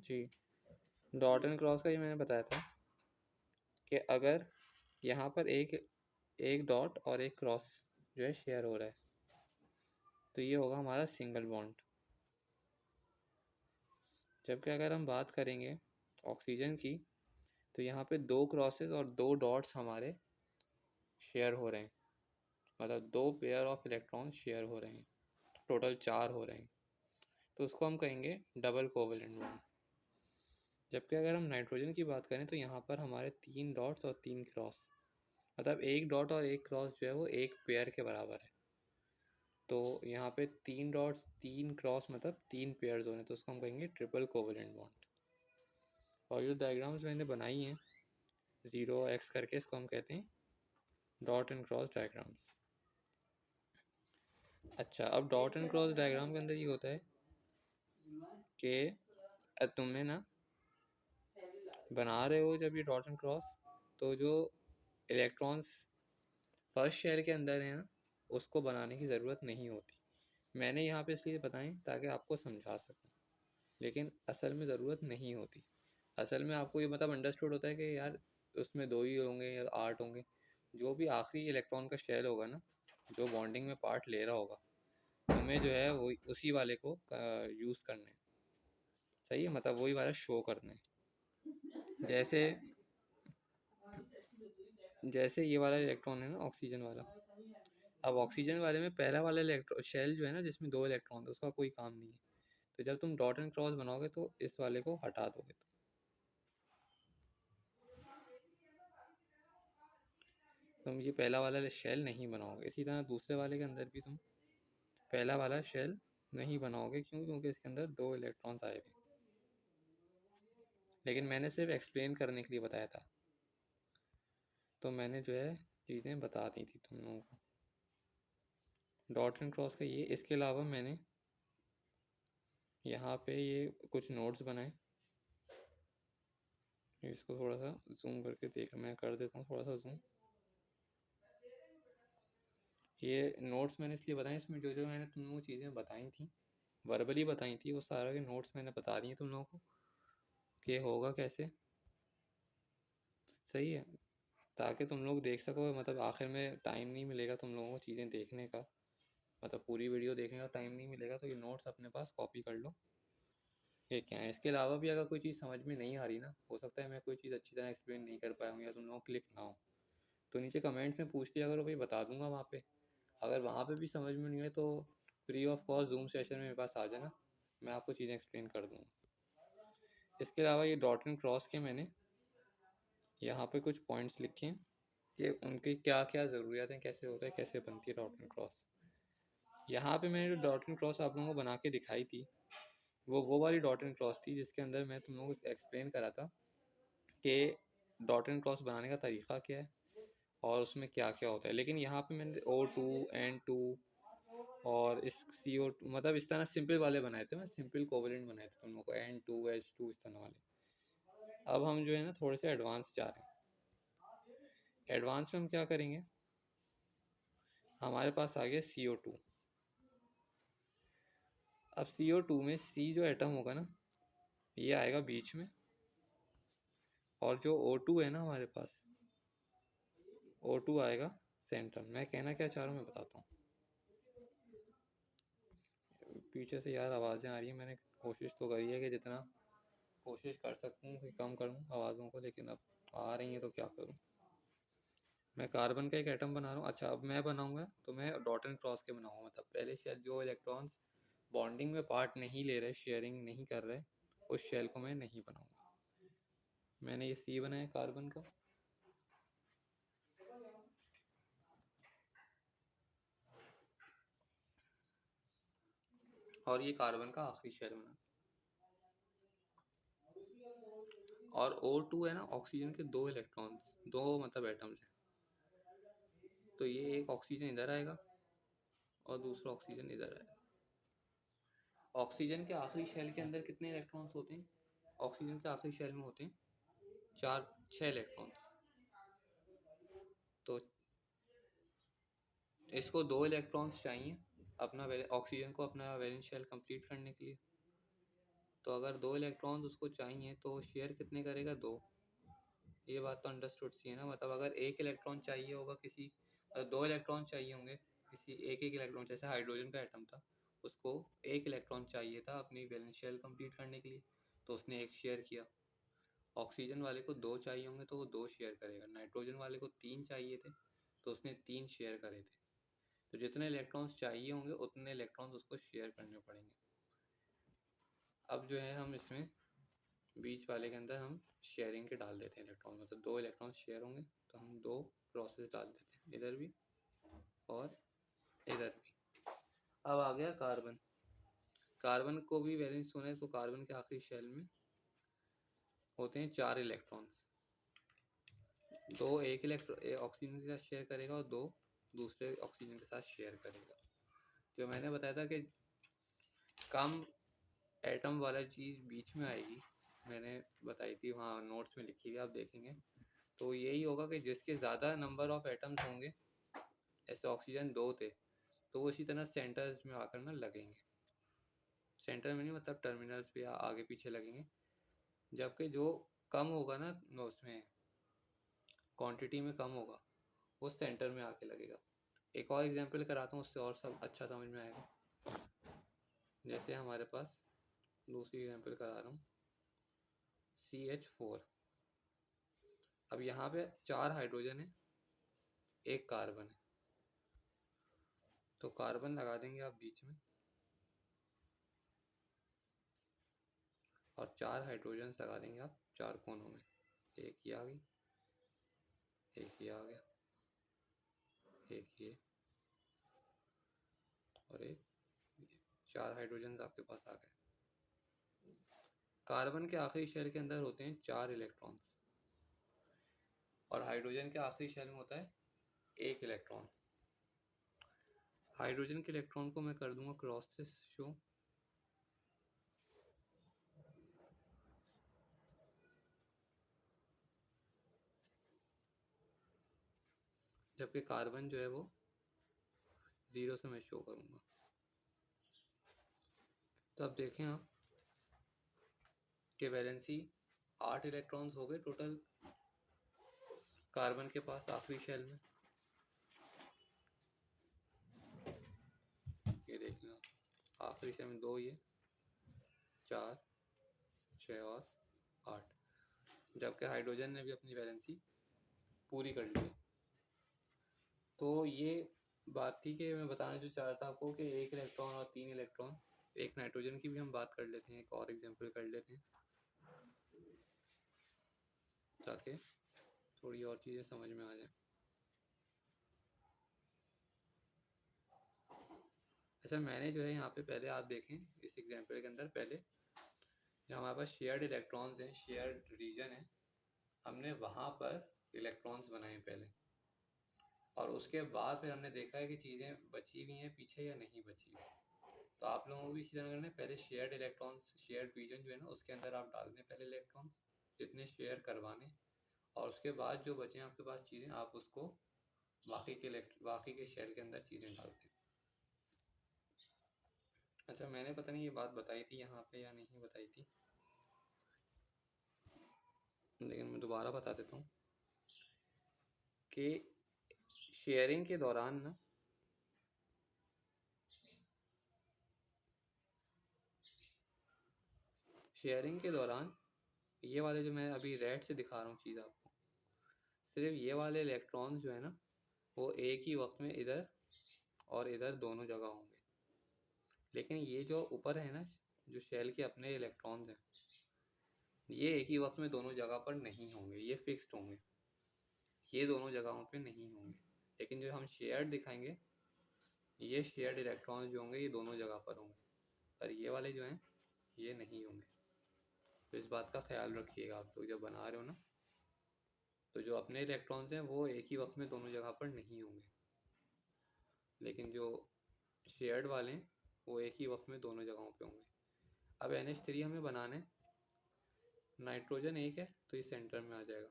जी, डॉट एंड क्रॉस का ही मैंने बताया था कि अगर यहाँ पर एक डॉट और एक क्रॉस जो है शेयर हो रहा है तो ये होगा हमारा सिंगल बॉन्ड। जबकि अगर हम बात करेंगे ऑक्सीजन की तो यहाँ पे 2 क्रॉसेस और 2 डॉट्स हमारे शेयर हो रहे हैं, मतलब 2 पेयर ऑफ इलेक्ट्रॉन शेयर हो रहे हैं, टोटल 4 हो रहे हैं, तो उसको हम कहेंगे डबल कोवेलेंट बॉन्ड। जबकि अगर हम नाइट्रोजन की बात करें तो यहाँ पर हमारे 3 डॉट्स और 3 क्रॉस, मतलब एक डॉट और एक क्रॉस जो है वो एक पेयर के बराबर है। तो यहाँ पे 3 डॉट्स 3 क्रॉस मतलब 3 पेयर्स हो रहे हैं, तो उसको हम कहेंगे ट्रिपल कोवेलेंट बॉन्ड। और जो डायग्राम्स मैंने बनाई हैं 0x करके, इसको हम कहते हैं डॉट एंड क्रॉस डायग्राम्स। अच्छा, अब डॉट एंड क्रॉस डायग्राम के अंदर ये होता है कि तुम्हें ना बना रहे हो जब ये डॉट एंड क्रॉस, तो जो इलेक्ट्रॉन्स फर्स्ट शेल के अंदर है ना उसको बनाने की ज़रूरत नहीं होती। मैंने यहाँ पे इसलिए बताएं ताकि आपको समझा सकूं, लेकिन असल में ज़रूरत नहीं होती। असल में आपको ये मतलब अंडरस्टूड होता है कि यार उसमें 2 ही होंगे या 8 होंगे, जो भी आखिरी इलेक्ट्रॉन का शेल होगा ना जो बॉन्डिंग में पार्ट ले रहा होगा, तुम्हें जो है वो उसी वाले को यूज़ करना है। सही है, मतलब वही वाला शो करना है। जैसे ये वाला इलेक्ट्रॉन है ना ऑक्सीजन वाला, अब ऑक्सीजन वाले में पहला वाला इलेक्ट्रॉन शेल जो है ना जिसमें 2 इलेक्ट्रॉन थे उसका कोई काम नहीं है। तो जब तुम डॉट एंड क्रॉस बनाओगे तो इस वाले को हटा दोगे, तुम ये पहला वाला शेल नहीं बनाओगे। इसी तरह दूसरे वाले के अंदर भी तुम पहला वाला शेल नहीं बनाओगे, क्यों? क्योंकि इसके अंदर 2 इलेक्ट्रॉन्स आए हुए। लेकिन मैंने सिर्फ एक्सप्लेन करने के लिए बताया था, तो मैंने जो है चीज़ें बता दी थी तुम लोगों को। डॉट एंड क्रॉस का ये, इसके अलावा मैंने यहाँ पे ये कुछ नोट्स बनाए, इसको थोड़ा सा जूम करके देख, मैं कर देता हूँ थोड़ा सा जूम। ये नोट्स मैंने इसलिए बताए, इसमें जो जो मैंने तुम लोगों को चीज़ें बताई थी, वर्बली बताई थी, वो सारा के नोट्स मैंने बता दिए तुम लोगों को कि होगा कैसे। सही है, ताकि तुम लोग देख सको, मतलब आखिर में टाइम नहीं मिलेगा तुम लोगों को चीज़ें देखने का, मतलब पूरी वीडियो देखने का टाइम नहीं मिलेगा, तो ये नोट्स अपने पास कॉपी कर लो। ये क्या है, इसके अलावा भी अगर कोई चीज़ समझ में नहीं आ रही ना, हो सकता है मैं कोई चीज़ अच्छी तरह एक्सप्लेन नहीं कर पाया हूँ या तुम लोगों को क्लिक ना हो, तो नीचे कमेंट्स में पूछ लिया करो भाई, बता दूंगा वहाँ पे। अगर वहाँ पे भी समझ में नहीं आए तो free of cost zoom session में मेरे पास आ जाना, मैं आपको चीज़ें एक्सप्लेन कर दूँगा। इसके अलावा ये डॉट एंड क्रॉस के मैंने यहाँ पे कुछ पॉइंट्स लिखे हैं कि उनकी क्या क्या ज़रूरियात हैं, कैसे होता है, कैसे बनती है डॉट एंड क्रॉस। यहाँ पे मैंने जो डॉट एंड क्रॉस आप लोगों को बना के दिखाई थी वो वाली डॉट एंड क्रॉस थी जिसके अंदर मैं तुम लोगों को एक्सप्लेन करा था कि डॉट एंड क्रॉस बनाने का तरीका क्या है और उसमें क्या क्या होता है। लेकिन यहाँ पे मैंने O2 N2 और इस CO2 मतलब इस तरह सिंपल वाले बनाए थे, मैं सिंपल कोवेलेंट बनाए थे तुम लोगों को, N2H2 इस तरह वाले। अब हम जो है ना थोड़े से एडवांस जा रहे हैं। एडवांस में हम क्या करेंगे, हमारे पास आ गया CO2। अब CO2 में C जो एटम होगा ना ये आएगा बीच में, और जो O2 है ना हमारे पास, O2 आएगा सेंटर। मैं कहना क्या चाह रहा हूँ मैं बताता हूँ। पीछे से यार आवाज़ें आ रही हैं, मैंने कोशिश तो करी है कि जितना कोशिश कर सकूँ कि कम करूँ आवाज़ों को, लेकिन अब आ रही हैं तो क्या करूँ। मैं कार्बन का एक एटम बना रहा हूँ। अच्छा, अब मैं बनाऊँगा तो मैं डॉट एंड क्रॉस के बनाऊँगा, मतलब पहले शेल जो इलेक्ट्रॉन्स बॉन्डिंग में पार्ट नहीं ले रहे, शेयरिंग नहीं कर रहे, उस शेल को मैं नहीं बनाऊँगा। मैंने ये C बनाया कार्बन का, और ये कार्बन का आखिरी शेल बना। और O2 है ना, ऑक्सीजन के 2 इलेक्ट्रॉन्स, 2 मतलब एटम्स हैं। तो ये एक ऑक्सीजन इधर आएगा और दूसरा ऑक्सीजन इधर आएगा। ऑक्सीजन के आखिरी शेल के अंदर कितने इलेक्ट्रॉन्स होते हैं? ऑक्सीजन के आखिरी शेल में होते हैं 6 इलेक्ट्रॉन्स। तो इसको 2 इलेक्ट्रॉन्स चाहिए अपना ऑक्सीजन को अपना वैलेंस शेल कंप्लीट करने के लिए। तो अगर 2 इलेक्ट्रॉन्स उसको चाहिए तो शेयर कितने करेगा? 2। ये बात तो अंडरस्टूड सी है ना। मतलब अगर 1 इलेक्ट्रॉन चाहिए होगा किसी, 2 इलेक्ट्रॉन चाहिए होंगे किसी एक इलेक्ट्रॉन, जैसे हाइड्रोजन का एटम था, उसको 1 इलेक्ट्रॉन चाहिए था अपनी वैलेंस शेल कंप्लीट करने के लिए, तो उसने 1 शेयर किया। ऑक्सीजन वाले को 2 चाहिए होंगे तो वो 2 शेयर करेगा। नाइट्रोजन वाले को 3 चाहिए थे तो उसने 3 शेयर करे थे। तो जितने इलेक्ट्रॉन्स चाहिए होंगे उतने इलेक्ट्रॉन्स उसको शेयर करने पड़ेंगे। अब जो है हम इसमें बीच वाले के अंदर हम शेयरिंग के डाल देते हैं इलेक्ट्रॉन, मतलब 2 इलेक्ट्रॉन शेयर होंगे तो हम 2 प्रोसेस डाल देते हैं, इधर भी और इधर भी। अब आ गया कार्बन। कार्बन को भी वैलेंस होना है तो कार्बन के आखिरी शेल में होते हैं 4 इलेक्ट्रॉन्स। 2 एक इलेक्ट्रॉन ऑक्सीजन के साथ शेयर करेगा और 2 दूसरे ऑक्सीजन के साथ शेयर करेगा। जो मैंने बताया था कि कम एटम वाला चीज़ बीच में आएगी, मैंने बताई थी, वहाँ नोट्स में लिखी हुई आप देखेंगे तो यही होगा कि जिसके ज़्यादा नंबर ऑफ एटम्स होंगे, ऐसे ऑक्सीजन 2 थे तो वो इसी तरह सेंटर्स में आकर ना लगेंगे। सेंटर में नहीं मतलब टर्मिनल्स पे या आगे पीछे लगेंगे। जबकि जो कम होगा ना उसमें क्वांटिटी में कम होगा वो सेंटर में आके लगेगा। एक और एग्जांपल कराता हूँ, उससे और सब अच्छा समझ में आएगा। जैसे हमारे पास दूसरी एग्जांपल करा रहा हूँ, CH4। अब यहाँ पे 4 हाइड्रोजन है, 1 कार्बन है, तो कार्बन लगा देंगे आप बीच में और 4 हाइड्रोजन लगा देंगे आप 4 कोनों में। एक ये आ गई, एक ये आ गया, एक ये और एक ये। 4 हाइड्रोजन आपके पास आ गए। कार्बन के आखिरी शेल के अंदर होते हैं 4 इलेक्ट्रॉन्स और हाइड्रोजन के आखिरी शेल में होता है 1 इलेक्ट्रॉन। हाइड्रोजन के इलेक्ट्रॉन को मैं कर दूंगा क्रॉस से शो। जबकि कार्बन जो है वो 0 से मैं शो करूंगा। तो अब देखें आप कि वैलेंसी 8 इलेक्ट्रॉन्स हो गए टोटल कार्बन के पास आखिरी शेल में। ये देख लो आखिरी शेल में 2, ये 4, 6 और 8। जबकि हाइड्रोजन ने भी अपनी वैलेंसी पूरी कर ली है। तो ये बात थी कि मैं बताना जो चाह रहा था आपको कि 1 इलेक्ट्रॉन और 3 इलेक्ट्रॉन। एक नाइट्रोजन की भी हम बात कर लेते हैं, एक और एग्जांपल कर लेते हैं ताकि थोड़ी और चीज़ें समझ में आ जाए। अच्छा, मैंने जो है यहाँ पे पहले आप देखें इस एग्जांपल के अंदर, पहले जो हमारे पास शेयर्ड इलेक्ट्रॉन्स हैं, शेयर्ड रीजन है, हमने वहाँ पर इलेक्ट्रॉन्स बनाए पहले और उसके बाद फिर हमने देखा है कि चीज़ें बची हुई हैं पीछे या नहीं बची हुई। तो आप लोगों को भी इसी तरह करना है, पहले शेयर्ड इलेक्ट्रॉन्स, शेयर्ड रीजन जो है ना उसके अंदर आप डाल दें पहले इलेक्ट्रॉन्स जितने शेयर करवाने, और उसके बाद जो बचे आपके पास चीज़ें आप उसको बाकी के शेयर के अंदर चीज़ें डाल दें। अच्छा, मैंने पता नहीं ये बात बताई थी यहाँ पे या नहीं बताई थी, लेकिन मैं दोबारा बता देता हूँ कि शेयरिंग के दौरान ना शेयरिंग के दौरान ये वाले जो मैं अभी रेड से दिखा रहा हूँ चीज़ आपको, सिर्फ ये वाले इलेक्ट्रॉन्स जो है ना वो एक ही वक्त में इधर और इधर दोनों जगह होंगे। लेकिन ये जो ऊपर है ना, जो शेल के अपने इलेक्ट्रॉन्स हैं, ये एक ही वक्त में दोनों जगह पर नहीं होंगे, ये फिक्स्ड होंगे, ये दोनों जगहों पे नहीं होंगे। लेकिन जो हम शेयर्ड दिखाएंगे, ये शेयर्ड इलेक्ट्रॉन्स जो होंगे ये दोनों जगह पर होंगे, पर ये वाले जो हैं ये नहीं होंगे। तो इस बात का ख्याल रखिएगा आप लोग जब बना रहे हो ना, तो जो अपने इलेक्ट्रॉन्स हैं वो एक ही वक्त में दोनों जगह पर नहीं होंगे, लेकिन जो शेयर्ड वाले हैं वो एक ही वक्त में दोनों जगहों पे होंगे। अब NH3 हमें बनाना है, नाइट्रोजन एक है तो ये सेंटर में आ जाएगा,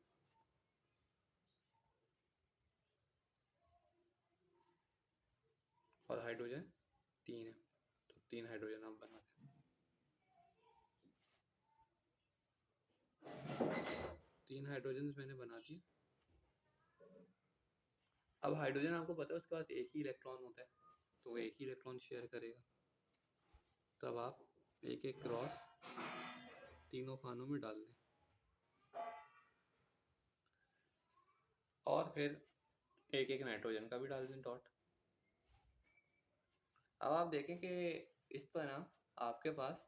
और हाइड्रोजन 3 है तो 3 हाइड्रोजन हम बनाते हैं। 3 हाइड्रोजन मैंने बना दिए। अब हाइड्रोजन आपको पता है उसके पास एक ही इलेक्ट्रॉन होता है, तो वो एक ही इलेक्ट्रॉन शेयर करेगा। तब आप एक एक क्रॉस तीनों खानों में डाल दें, और फिर एक एक नाइट्रोजन का भी डाल दें डॉट। अब आप देखें कि इस तरह आपके पास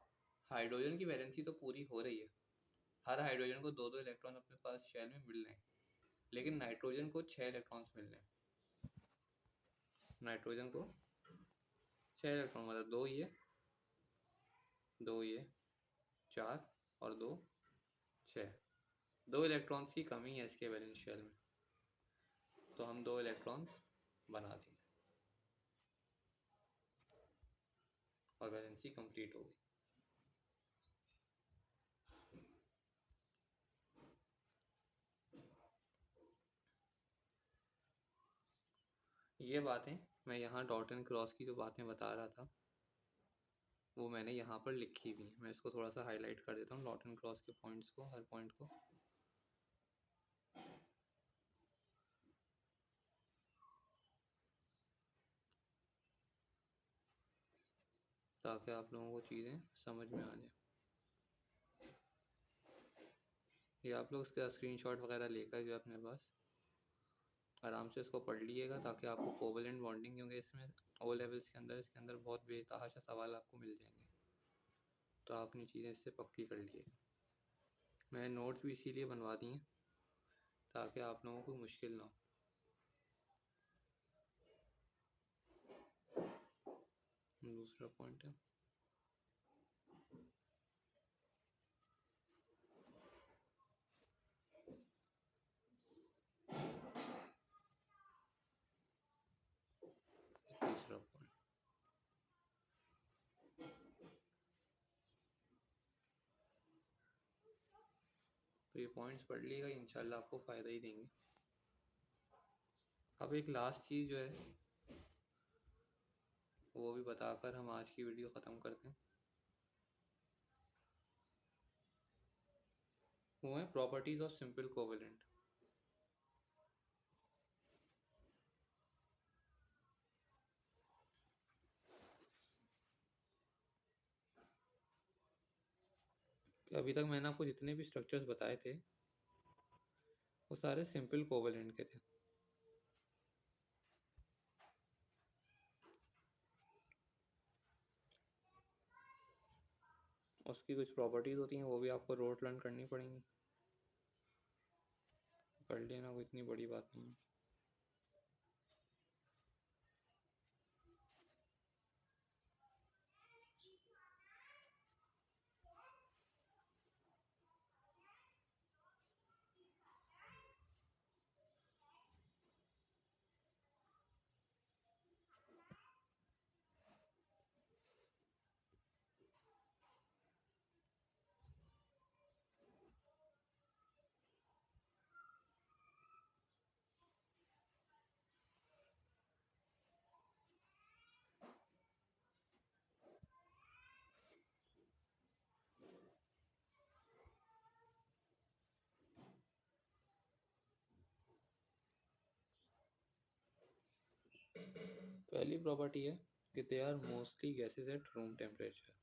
हाइड्रोजन की वैलेंसी तो पूरी हो रही है, हर हाइड्रोजन को 2-2 इलेक्ट्रॉन अपने पास शेल में मिल रहे हैं, लेकिन नाइट्रोजन को 6 इलेक्ट्रॉन्स मिल रहे हैं। नाइट्रोजन को 6 इलेक्ट्रॉन, मतलब 2 ये 2 ये 4 और 2 6, 2 इलेक्ट्रॉन्स की कमी है इसके वैलेंस शेल में, तो हम 2 इलेक्ट्रॉन्स बना देंगे और वैलेंसी कंप्लीट होगी। ये बातें मैं यहाँ डॉट एंड क्रॉस की जो बातें बता रहा था वो मैंने यहाँ पर लिखी हुई है, मैं इसको थोड़ा सा हाईलाइट कर देता हूँ डॉट एंड क्रॉस के पॉइंट्स को, हर पॉइंट को। ताकि आप लोगों को चीज़ें समझ में आ जाए। ये आप लोग इसका स्क्रीनशॉट वगैरह लेकर जो अपने पास आराम से इसको पढ़ लीजिएगा, ताकि आपको कोवलेंट बॉन्डिंग, क्योंकि इसमें ओ लेवल्स के अंदर इसके अंदर बहुत बेतहाशा सवाल आपको मिल जाएंगे, तो आप अपनी चीज़ें इससे पक्की कर लीजिएगा। मैंने नोट्स भी इसीलिए बनवा दिए हैं ताकि आप लोगों को मुश्किल ना हो। दूसरा पॉइंट है तीसरा पॉइंट। तो ये पॉइंट्स पढ़ लीजिएगा, इंशाल्लाह आपको फ़ायदा ही देंगे। अब एक लास्ट चीज़ जो है वो भी बताकर हम आज की वीडियो ख़त्म करते हैं। वो है प्रॉपर्टीज़ ऑफ सिंपल कोवेलेंट। अभी तक मैंने आपको जितने भी स्ट्रक्चर्स बताए थे वो सारे सिंपल कोवेलेंट के थे। उसकी कुछ प्रॉपर्टीज़ होती हैं वो भी आपको रोट लर्न करनी पड़ेंगी, कर लेना, वो इतनी बड़ी बात नहीं है। पहली प्रॉपर्टी है कि they are mostly gases at room temperature.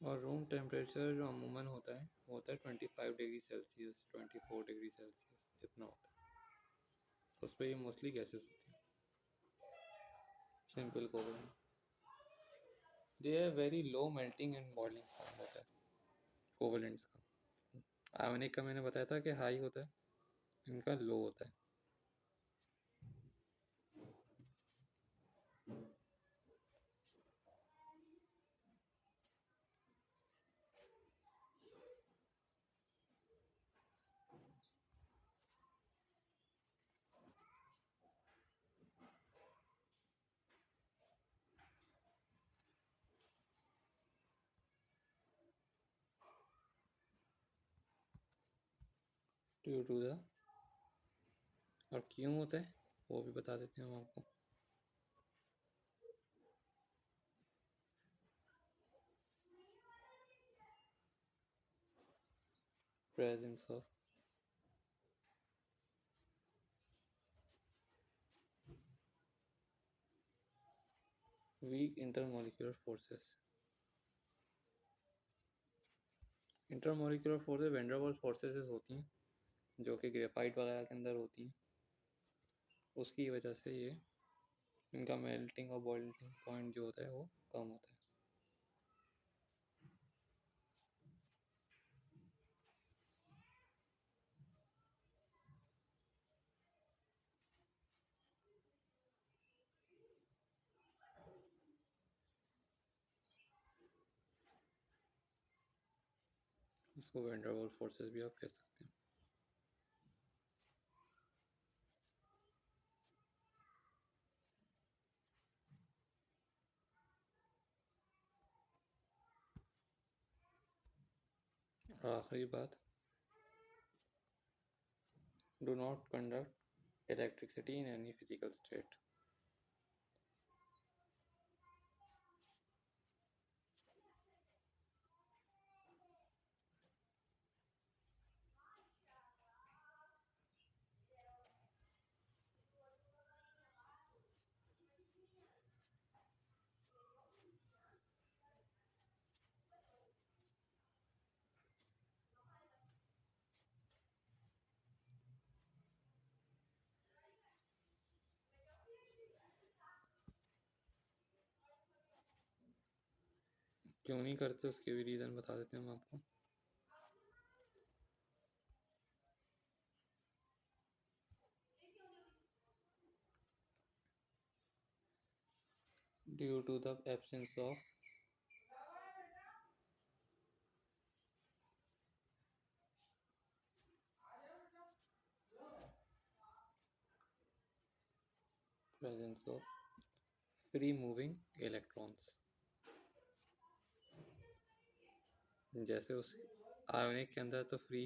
और रूम टेम्परेचर जो अमूमन होता है वो होता है 25 डिग्री सेल्सियस 24 डिग्री सेल्सियस इतना होता है। उस पर ये मोस्टली गैसेस होती हैं simple covalent. They are very low melting and boiling point होता है कोवलेंट्स का। आयोनिक का मैंने बताया था कि हाई होता है, इनका लो होता है। ड्यू टू द, और क्यों होता है वो भी बता देते हैं हम आपको। Presence of weak intermolecular forces. Intermolecular forces van der Waals forces होती हैं जो कि ग्रेफाइट वगैरह के अंदर होती हैं, उसकी वजह से ये इनका मेल्टिंग और बॉइलिंग पॉइंट जो होता है वो कम होता है। उसको वैन डेर वाल्स फोर्सेस भी आप कह सकते हैं। और आखिरी बात, do not conduct electricity in any physical state. क्यों नहीं करते उसके भी रीज़न बता देते हैं हम आपको। Due to the absence of presence of free moving electrons. जैसे उस आयोनिक के अंदर तो फ्री,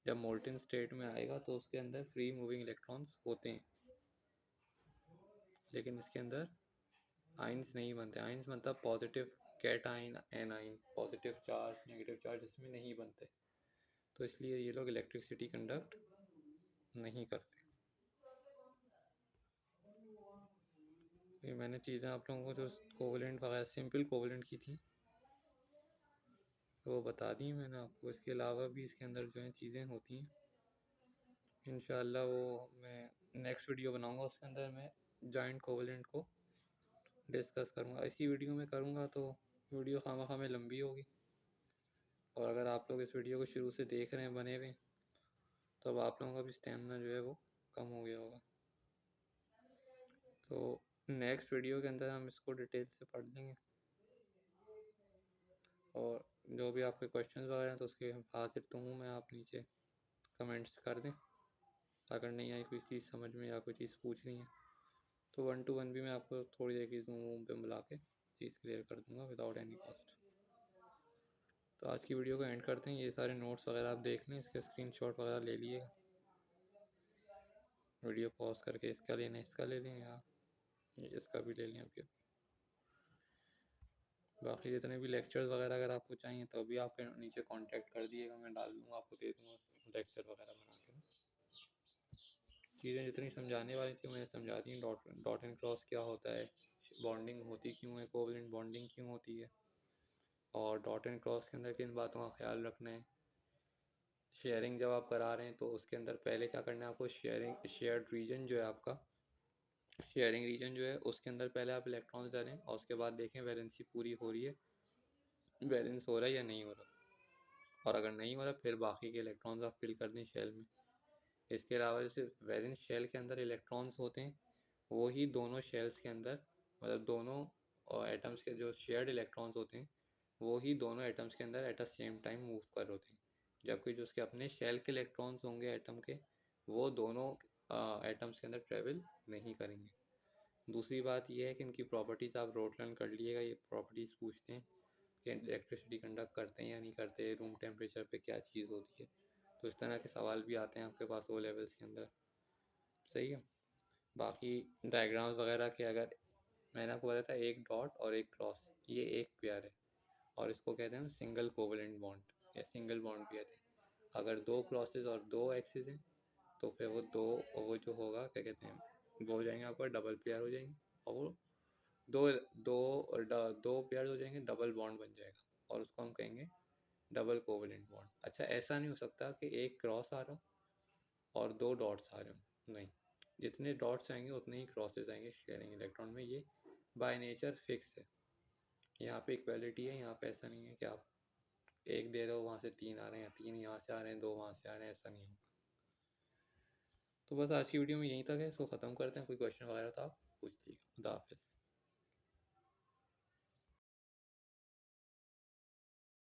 जब मोल्टन स्टेट में आएगा तो उसके अंदर फ्री मूविंग इलेक्ट्रॉन्स होते हैं, लेकिन इसके अंदर आइंस नहीं बनते। आइंस बनता पॉजिटिव कैट आइन A9, positive charge negative charge इसमें नहीं बनते, तो इसलिए ये लोग इलेक्ट्रिसिटी कंडक्ट नहीं करते। ये मैंने चीज़ें आप लोगों को जो कोवलेंट वगैरह सिंपल कोवलेंट की थी वो बता दी मैंने आपको। इसके अलावा भी इसके अंदर जो है चीज़ें होती हैं, इंशाल्लाह वो मैं नेक्स्ट वीडियो बनाऊंगा, उसके अंदर मैं जॉइंट कोवलेंट को डिस्कस करूंगा। इसी वीडियो में करूंगा तो वीडियो खामा में लंबी होगी, और अगर आप लोग इस वीडियो को शुरू से देख रहे हैं बने हुए, तो अब आप लोगों का भी स्टेमिना जो है वो कम हो गया होगा। तो नेक्स्ट वीडियो के अंदर हम इसको डिटेल से पढ़ लेंगे, और जो भी आपके क्वेश्चंस वगैरह हैं तो उसके हाजिर तो हूँ मैं, आप नीचे कमेंट्स कर दें। अगर नहीं आई कोई चीज़ समझ में या कोई चीज़ पूछनी है तो 1 to 1 भी मैं आपको थोड़ी देर की जूम पे बुला के चीज़ क्लियर कर दूंगा विदाउट एनी कॉस्ट। तो आज की वीडियो को एंड करते हैं। ये सारे नोट्स वगैरह आप देख लें, इसके स्क्रीनशॉट वगैरह ले लिएगा, वीडियो पॉज करके इसका लेना इसका ले लें या इसका भी ले लें अभी। बाकी जितने भी लेक्चर्स वगैरह अगर आपको चाहिए तो भी आप नीचे कांटेक्ट कर दिएगा, मैं डाल दूँगा आपको, दे दूँगा लेक्चर वगैरह बना के। चीज़ें जितनी समझाने वाली थी मैंने समझा दी। डॉट एंड क्रॉस क्या होता है, बॉन्डिंग होती क्यों है, कोवलेंट बॉन्डिंग क्यों होती है, और डॉट एंड क्रॉस के अंदर किन बातों का ख्याल रखना है। शेयरिंग जब आप करा रहे हैं तो उसके अंदर पहले क्या करना है आपको, शेयर्ड रीजन जो है आपका, शेयरिंग रीजन जो है उसके अंदर पहले आप इलेक्ट्रॉन्स डालें और उसके बाद देखें वैलेंसी पूरी हो रही है, बैलेंस हो रहा है या नहीं हो रहा, और अगर नहीं हो रहा फिर बाकी के इलेक्ट्रॉन्स आप फिल कर दें शेल में। इसके अलावा जैसे वैलेंस शेल के अंदर इलेक्ट्रॉन्स होते हैं वो ही दोनों शेल्स के अंदर, मतलब दोनों एटम्स के जो शेयर्ड इलेक्ट्रॉन्स होते हैं वो ही दोनों एटम्स के अंदर at the same time move कर होते हैं, जबकि जो उसके अपने शेल के इलेक्ट्रॉन्स होंगे एटम के वो दोनों एटम्स के अंदर ट्रेवल नहीं करेंगे। दूसरी बात यह है कि इनकी प्रॉपर्टीज़ आप रोट लर्न कर लीजिएगा, ये प्रॉपर्टीज़ पूछते हैं कि इलेक्ट्रिसिटी कंडक्ट करते हैं या नहीं करते, रूम टेम्परेचर पे क्या चीज़ होती है, तो इस तरह के सवाल भी आते हैं आपके पास ओ लेवल्स के अंदर। सही है। बाकी डायग्राम्स वगैरह के अगर मैंने आपको बताया था एक डॉट और एक क्रॉस, ये एक पेयर है और इसको कहते हैं सिंगल कोवलेंट बॉन्ड या सिंगल बॉन्ड भी कहते हैं। अगर दो क्रॉसेस और दो एक्सिस हैं तो फिर वो जो होगा क्या कहते हैं, वो हो जाएंगे आपका डबल पेयर हो जाएंगे, और वो दो दो पेयर हो जाएंगे, डबल बॉन्ड बन जाएगा और उसको हम कहेंगे डबल कोवलेंट बॉन्ड। अच्छा, ऐसा नहीं हो सकता कि एक क्रॉस आ रहा और दो डॉट्स आ रहे हो, नहीं, जितने डॉट्स आएंगे उतने ही क्रॉसेस आएंगे शेयरिंग इलेक्ट्रॉन में, ये बाय नेचर फिक्स है। यहाँ पे इक्वालिटी है, यहाँ पे ऐसा नहीं है कि आप एक दे रहे हो वहाँ से तीन आ रहे हैं या तीन यहाँ से आ रहे हैं दो वहाँ से आ रहे हैं, ऐसा नहीं होगा। तो बस आज की वीडियो में यहीं तक है, इसको ख़त्म करते हैं। कोई क्वेश्चन वगैरह था आप पूछ लीजिए। खुदा हाफिज़।